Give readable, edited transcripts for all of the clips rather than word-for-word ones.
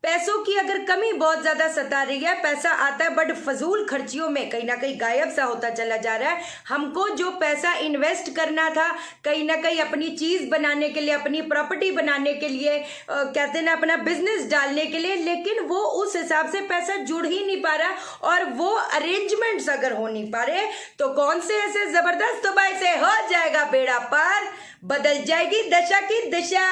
पैसों की अगर कमी बहुत ज्यादा सता रही है, पैसा आता है बट फजूल खर्चियों में कहीं ना कहीं गायब सा होता चला जा रहा है। हमको जो पैसा इन्वेस्ट करना था कहीं ना कहीं अपनी चीज बनाने के लिए, अपनी प्रॉपर्टी बनाने के लिए, कहते हैं ना अपना बिजनेस डालने के लिए, लेकिन वो उस हिसाब से पैसा जुड़ ही नहीं पा रहा और वो अरेंजमेंट्स अगर हो नहीं पा रहे तो कौन से ऐसे जबरदस्त उपाय से हो जाएगा बेड़ा पार, बदल जाएगी दशा की दिशा,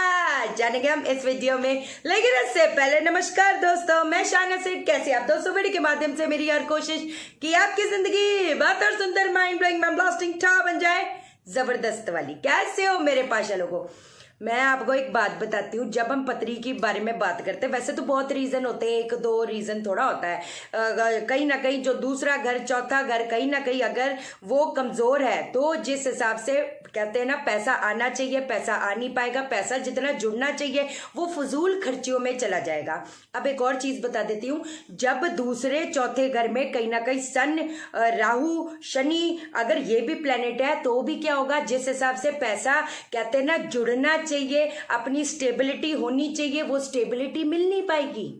जानेंगे हम इस वीडियो में। लेकिन इससे पहले नमस्कार दोस्तों, मैं शाना सेठ। कैसे आप दोस्तों? वीडियो के माध्यम से मेरी हर कोशिश कि आपकी जिंदगी बेहतर, सुंदर, माइंड ब्लोइंग, माइंड ब्लास्टिंग था बन जाए, जबरदस्त वाली। कैसे हो मेरे पाशा लोगों? मैं आपको एक बात बताती हूँ। जब हम पत्री के बारे में बात करते हैं, वैसे तो बहुत रीजन होते हैं, एक दो रीजन थोड़ा होता है। कहीं ना कहीं जो दूसरा घर, चौथा घर, कहीं ना कहीं अगर वो कमजोर है तो जिस हिसाब से कहते हैं ना पैसा आना चाहिए, पैसा आ नहीं पाएगा, पैसा जितना जुड़ना चाहिए वो फजूल खर्चियों में चला जाएगा। अब एक और चीज बता देती हूँ, जब दूसरे चौथे घर में कहीं ना कहीं सन, राहु, शनि अगर ये भी प्लेनेट है तो भी क्या होगा, जिस हिसाब से पैसा कहते हैं ना जुड़ना चाहिए, अपनी स्टेबिलिटी होनी चाहिए, वो स्टेबिलिटी मिल नहीं पाएगी।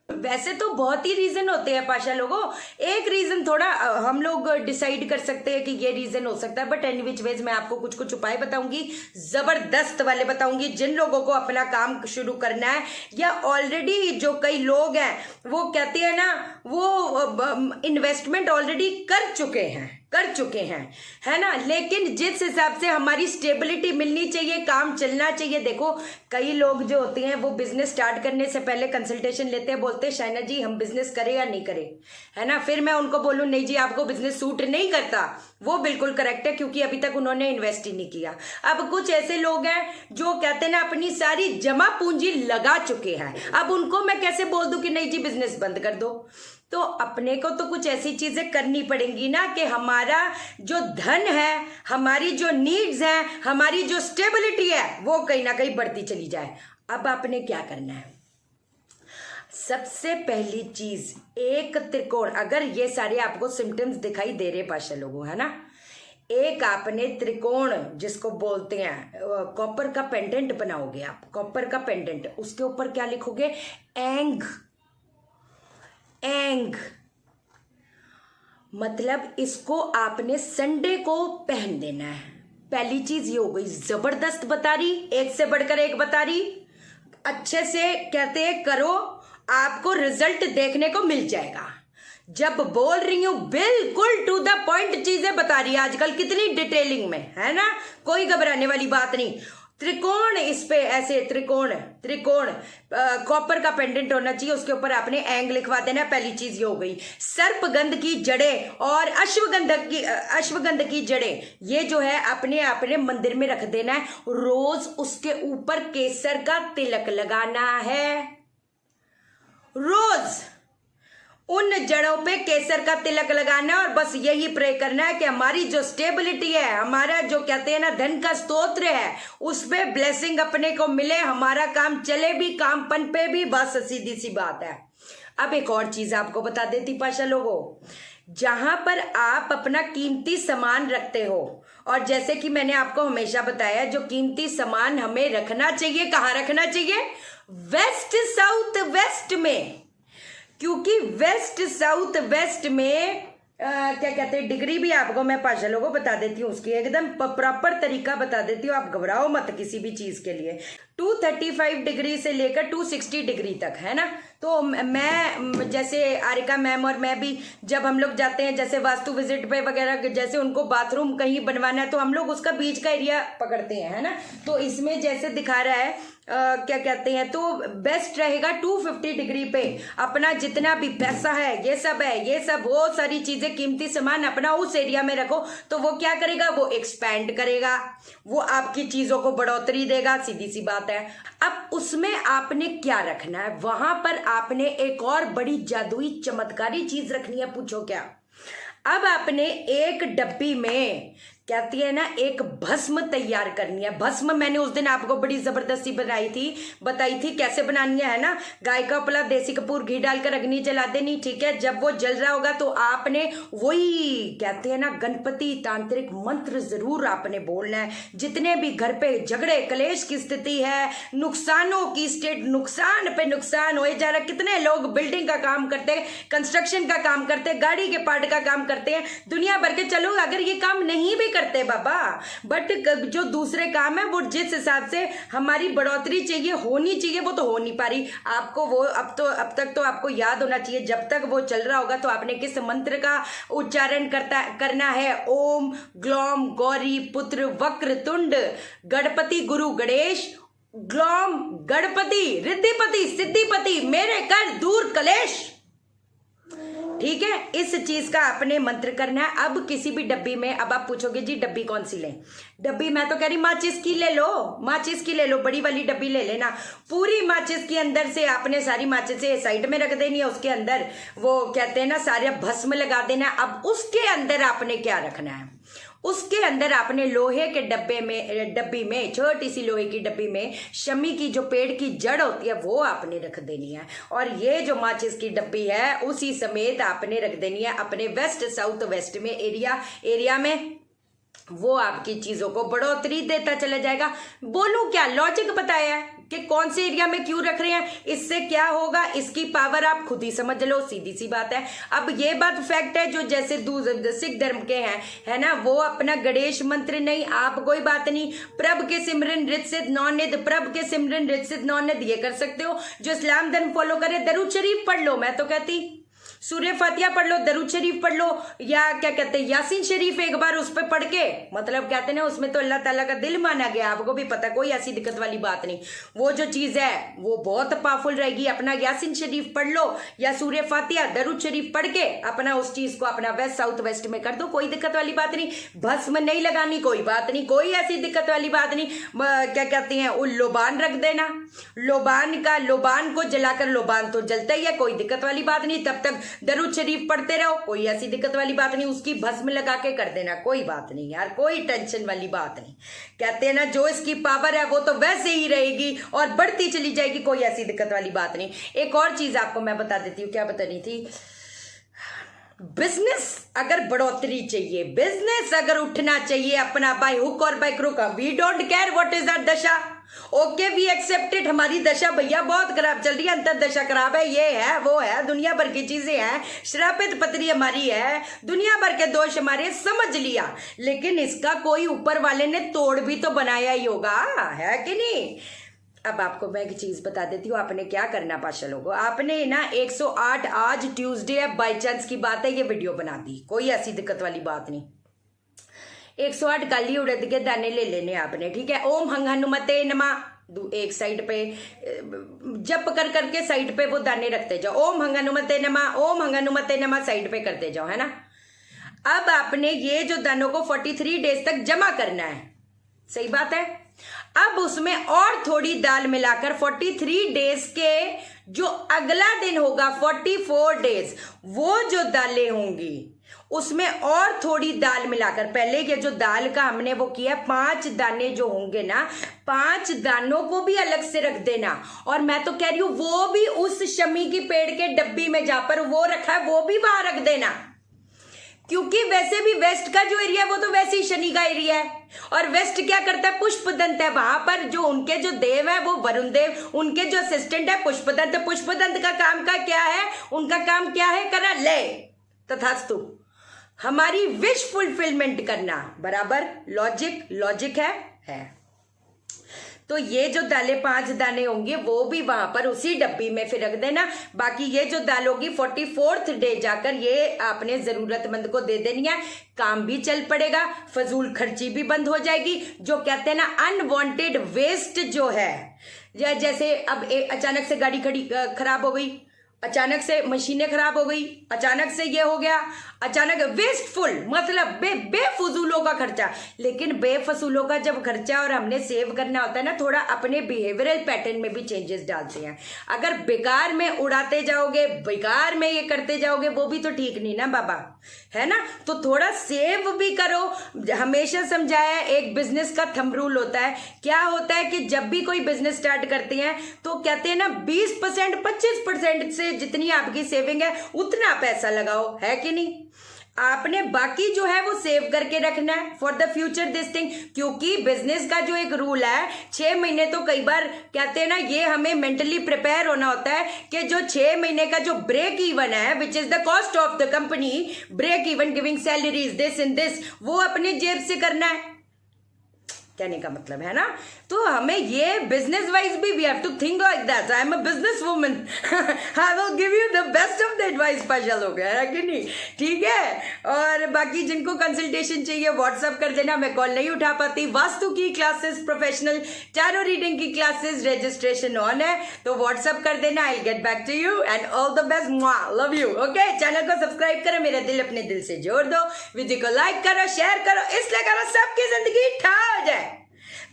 वैसे तो बहुत ही रीजन होते हैं पाशा लोगों, एक रीजन थोड़ा हम लोग डिसाइड कर सकते हैं कि ये रीजन हो सकता है, बट एनी विच वेज मैं आपको कुछ कुछ उपाय बताऊंगी, जबरदस्त वाले बताऊंगी, जिन लोगों को अपना काम शुरू करना है या ऑलरेडी जो कई लोग हैं वो कहते हैं ना वो इन्वेस्टमेंट ऑलरेडी कर चुके हैं, है ना। लेकिन जिस हिसाब से हमारी स्टेबिलिटी मिलनी चाहिए, काम चलना चाहिए। देखो कई लोग जो होते हैं वो बिजनेस स्टार्ट करने से पहले कंसल्टेशन लेते हैं, बोलते हैं शाइना जी हम बिजनेस करें या नहीं करें, है ना। फिर मैं उनको बोलूं नहीं जी आपको बिजनेस सूट नहीं करता, वो बिल्कुल करेक्ट है क्योंकि अभी तक उन्होंने इन्वेस्ट ही नहीं किया। अब कुछ ऐसे लोग हैं जो कहते हैं ना अपनी सारी जमा पूंजी लगा चुके हैं, अब उनको मैं कैसे बोल दूं कि नहीं जी बिजनेस बंद कर दो। तो अपने को तो कुछ ऐसी चीजें करनी पड़ेंगी ना कि हमारा जो धन है, हमारी जो नीड्स हैं, हमारी जो स्टेबिलिटी है वो कहीं ना कहीं बढ़ती चली जाए। अब आपने क्या करना है, सबसे पहली चीज एक त्रिकोण, अगर ये सारे आपको सिम्टम्स दिखाई दे रहे पाशा लोगों, है ना, एक आपने त्रिकोण जिसको बोलते हैं कॉपर का पेंडेंट बनाओगे आप, कॉपर का पेंडेंट, उसके ऊपर क्या लिखोगे, एंग मतलब इसको आपने संडे को पहन देना है। पहली चीज ये हो गई, जबरदस्त बता रही, एक से बढ़कर एक बता रही, अच्छे से कहते हैं करो, आपको रिजल्ट देखने को मिल जाएगा। जब बोल रही हूं बिल्कुल टू द पॉइंट चीजें बता रही है, आजकल कितनी डिटेलिंग में, है ना, कोई घबराने वाली बात नहीं। त्रिकोण, इस पे ऐसे त्रिकोण कॉपर का पेंडेंट होना चाहिए, उसके ऊपर आपने एंग लिखवा देना। पहली चीज ये हो गई। सर्पगंध की जड़ें और अश्वगंध की जड़ें ये जो है अपने मंदिर में रख देना है, रोज उसके ऊपर केसर का तिलक लगाना है, रोज उन जड़ों पे केसर का तिलक लगाना है और बस यही प्रे करना है कि हमारी जो स्टेबिलिटी है, हमारा जो कहते हैं ना धन का स्तोत्र है, उस पे ब्लेसिंग अपने को मिले, हमारा काम चले भी, काम पन पे भी, बस सीधी सी बात है। अब एक और चीज आपको बता देती पाशा लोगों, जहां पर आप अपना कीमती सामान रखते हो, और जैसे कि मैंने आपको हमेशा बताया जो कीमती सामान हमें रखना चाहिए, कहाँ रखना चाहिए, वेस्ट साउथ वेस्ट में, क्योंकि वेस्ट साउथ वेस्ट में क्या कहते हैं, डिग्री भी आपको मैं पाशा लोगों को बता देती हूँ, उसकी एकदम प्रॉपर तरीका बता देती हूँ, आप घबराओ मत किसी भी चीज के लिए। 235 डिग्री से लेकर 260 डिग्री तक, है ना। तो मैं जैसे आरिका मैम और मैं भी जब हम लोग जाते हैं जैसे वास्तु विजिट पे वगैरह, जैसे उनको बाथरूम कहीं बनवाना है तो हम लोग उसका बीच का एरिया पकड़ते हैं, है ना। तो इसमें जैसे दिखा रहा है क्या कहते हैं, तो बेस्ट रहेगा 250 डिग्री पे अपना जितना भी पैसा है, ये सब वो सारी चीजें, कीमती सामान अपना उस एरिया में रखो, तो वो क्या करेगा, वो एक्सपैंड करेगा, वो आपकी चीजों को बढ़ोतरी देगा, सीधी सी बात है। अब उसमें आपने क्या रखना है, वहां पर आपने एक और बड़ी जादुई चमत्कारी चीज रखनी है। पूछो क्या? अब आपने एक डब्बी में कहती है ना, एक भस्म तैयार करनी है। भस्म मैंने उस दिन आपको बड़ी जबरदस्ती बताई थी कैसे बनानी है ना। गाय का उपला, देसी कपूर, घी डालकर अग्नि जला देनी, ठीक है। जब वो जल रहा होगा तो आपने वही कहते हैं ना गणपति तांत्रिक मंत्र जरूर आपने बोलना है। जितने भी घर पे झगड़े कलेश की स्थिति है, नुकसानों की स्टेट, नुकसान पे नुकसान हो जा रहा। कितने लोग बिल्डिंग का काम करते हैं, कंस्ट्रक्शन का काम करते हैं, गाड़ी के पार्ट का काम करते हैं, दुनिया भर के। चलो अगर ये काम नहीं भी करते बाबा, बट जो दूसरे काम है वो जिस हिसाब से हमारी बढ़ोतरी चाहिए, होनी चाहिए, वो तो हो नहीं पा रही। आपको वो अब तक तो आपको याद होना चाहिए, जब तक वो चल रहा होगा तो आपने किस मंत्र का उच्चारण करना है। ओम ग्लौम गौरी पुत्र वक्र तुंड गणपति गुरु गणेश, ग्लौम गणपति रिद्धिपति सिद्धिपति मेरे कर दूर कलेश। ठीक है, इस चीज का आपने मंत्र करना है। अब किसी भी डब्बी में, अब आप पूछोगे जी डब्बी कौन सी लें, डब्बी मैं तो कह रही माचिस की ले लो, माचिस की ले लो, बड़ी वाली डब्बी ले लेना। पूरी माचिस के अंदर से आपने सारी माचिस से साइड में रख देनी है, उसके अंदर वो कहते हैं ना सारे भस्म लगा देना है। अब उसके अंदर आपने क्या रखना है, उसके अंदर आपने लोहे के डब्बी में छोटी सी लोहे की डब्बी में शमी की जो पेड़ की जड़ होती है वो आपने रख देनी है। और ये जो माचिस की डब्बी है उसी समेत आपने रख देनी है अपने वेस्ट साउथ वेस्ट में एरिया में। वो आपकी चीजों को बढ़ोतरी देता चला जाएगा। बोलूं क्या, लॉजिक बताया है कि कौन से एरिया में क्यों रख रहे हैं, इससे क्या होगा, इसकी पावर आप खुद ही समझ लो, सीधी सी बात है। अब ये बात फैक्ट है, जो जैसे सिख धर्म के हैं है ना, वो अपना गणेश मंत्र नहीं, आप कोई बात नहीं, प्रभ के सिमरन रित सिद्ध नौनिध, प्रभ के सिमरन रित सिद्ध नौनिध ये कर सकते हो। जो इस्लाम धर्म फॉलो करे दरूद शरीफ पढ़ लो, मैं तो कहती सूर्य फातिहा पढ़ लो, दरूद शरीफ पढ़ लो, या क्या कहते हैं यासीन शरीफ एक बार उस पर पढ़ के, मतलब कहते हैं ना उसमें तो अल्लाह ताला का दिल माना गया, आपको भी पता, कोई ऐसी दिक्कत वाली बात नहीं। वो जो चीज है वो बहुत पावरफुल रहेगी। अपना यासीन शरीफ पढ़ लो या सूर्य फातिहा दरूद शरीफ पढ़ के अपना उस चीज को अपना वेस्ट साउथ वेस्ट में कर दो, कोई दिक्कत वाली बात नहीं। भस्म नहीं लगानी, कोई बात नहीं, कोई ऐसी दिक्कत वाली बात नहीं। क्या कहते हैं वो लोबान रख देना, लोबान को जलाकर, लोबान तो जलता ही है, कोई दिक्कत वाली बात नहीं। तब तक दरूद शरीफ पढ़ते रहो, कोई ऐसी दिक्कत वाली बात नहीं। उसकी भस्म लगा के कर देना, कोई बात नहीं यार, कोई टेंशन वाली बात नहीं। कहते हैं ना जो इसकी पावर है वो तो वैसे ही रहेगी और बढ़ती चली जाएगी, कोई ऐसी दिक्कत वाली बात नहीं। एक और चीज आपको मैं बता देती हूँ, क्या बतानी थी। बिजनेस अगर बढ़ोतरी चाहिए, बिजनेस अगर उठना चाहिए अपना बाय हुक और by crook, we don't care what is that दशा, ओके वी एक्सेप्टेड। हमारी दशा भैया बहुत खराब चल रही है, अंतर दशा खराब है, ये है वो है, दुनिया भर की चीजें हैं, श्रापित पत्री हमारी है, दुनिया भर के दोष हमारे, समझ लिया। लेकिन इसका कोई ऊपर वाले ने तोड़ भी तो बनाया ही होगा, है कि नहीं। अब आपको मैं एक चीज बता देती हूँ, आपने क्या करना पाशा लोगों, आपने ना 108, आज ट्यूसडे है, बाई चांस की बात है ये वीडियो बना दी, कोई ऐसी दिक्कत वाली बात नहीं। 108 काली उड़द के दाने ले लेने आपने, ठीक है। ओम हंग हनुमते नमः एक साइड पे जप कर करके साइड पे वो दाने रखते जाओ, ओम हंग हनुमते नमः, ओम हंग हनुमते नमः साइड पे करते जाओ, है ना। अब आपने ये जो दानों को 43 डेज तक जमा करना है, सही बात है। अब उसमें और थोड़ी दाल मिलाकर 43 डेज के जो अगला दिन होगा 44 डेज, वो जो दालें होंगी उसमें और थोड़ी दाल मिलाकर, पहले ये जो दाल का हमने वो किया 5 दाने जो होंगे ना, 5 दानों को भी अलग से रख देना। और मैं तो कह रही हूं वो भी उस शमी की पेड़ के डब्बी में जहां पर वो रखा है वो भी वहां रख देना, क्योंकि वैसे भी वेस्ट का जो एरिया है वो तो वैसे ही शनि का एरिया है। और वेस्ट क्या करता है, पुष्पदंत है, वहां पर जो उनके जो देव है वो वरुण देव, उनके जो असिस्टेंट है पुष्पदंत। पुष्पदंत का काम का क्या है, उनका काम क्या है, करा ले तथास्तु, हमारी विश फुलफिलमेंट करना, बराबर लॉजिक है। तो ये जो दालें 5 दाने होंगे वो भी वहां पर उसी डब्बी में फिर रख देना। बाकी ये जो दाल होगी 44th डे जाकर ये आपने जरूरतमंद को दे देनी है, काम भी चल पड़ेगा, फजूल खर्ची भी बंद हो जाएगी। जो कहते हैं ना अनवांटेड वेस्ट जो है, जैसे अब अचानक से गाड़ी खराब हो गई, अचानक से मशीनें खराब हो गई, अचानक से ये हो गया, अचानक वेस्टफुल मतलब बेफजूलों का खर्चा। लेकिन बेफजूलों का जब खर्चा और हमने सेव करना होता है ना, थोड़ा अपने बिहेवियरल पैटर्न में भी चेंजेस डालते हैं। अगर बेकार में उड़ाते जाओगे, बेकार में ये करते जाओगे, वो भी तो ठीक नहीं ना बाबा, है ना। तो थोड़ा सेव भी करो। हमेशा समझाया एक बिजनेस का थंब रूल होता है, क्या होता है कि जब भी कोई बिजनेस स्टार्ट करते हैं तो कहते हैं ना 20% 25% से जितनी आपकी सेविंग है उतना पैसा लगाओ, है कि नहीं। आपने बाकी जो है वो सेव करके रखना है for the future this thing. क्योंकि बिजनेस का जो एक रूल है 6 महीने, तो कई बार कहते हैं ना ये हमें मेंटली प्रिपेयर होना होता है कि जो 6 महीने का जो ब्रेक इवन है which is the cost of the company, break even giving salaries this in this, वो अपने जेब से करना है, कहने का मतलब है ना। तो हमें ये बिजनेस वाइज भी we have to think like that. I am a business woman, I will give you the best of the advice. Special हो गया है कि नहीं, ठीक है। और बाकी जिनको कंसल्टेशन चाहिए व्हाट्सअप कर देना, मैं कॉल नहीं उठा पाती। वास्तु की क्लासेस, प्रोफेशनल टैरो रीडिंग की क्लासेस, रजिस्ट्रेशन ऑन है, तो व्हाट्सअप कर देना। I get back to you and all the best, love you. Okay, channel को सब्सक्राइब करो, मेरा दिल अपने दिल से जोड़ दो, वीडियो को लाइक करो, शेयर करो, इसलिए करो सबकी जिंदगी ठा हो जाए,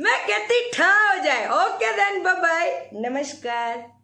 मैं कहती ठा हो जाए। ओके देन, बाय बाय, नमस्कार।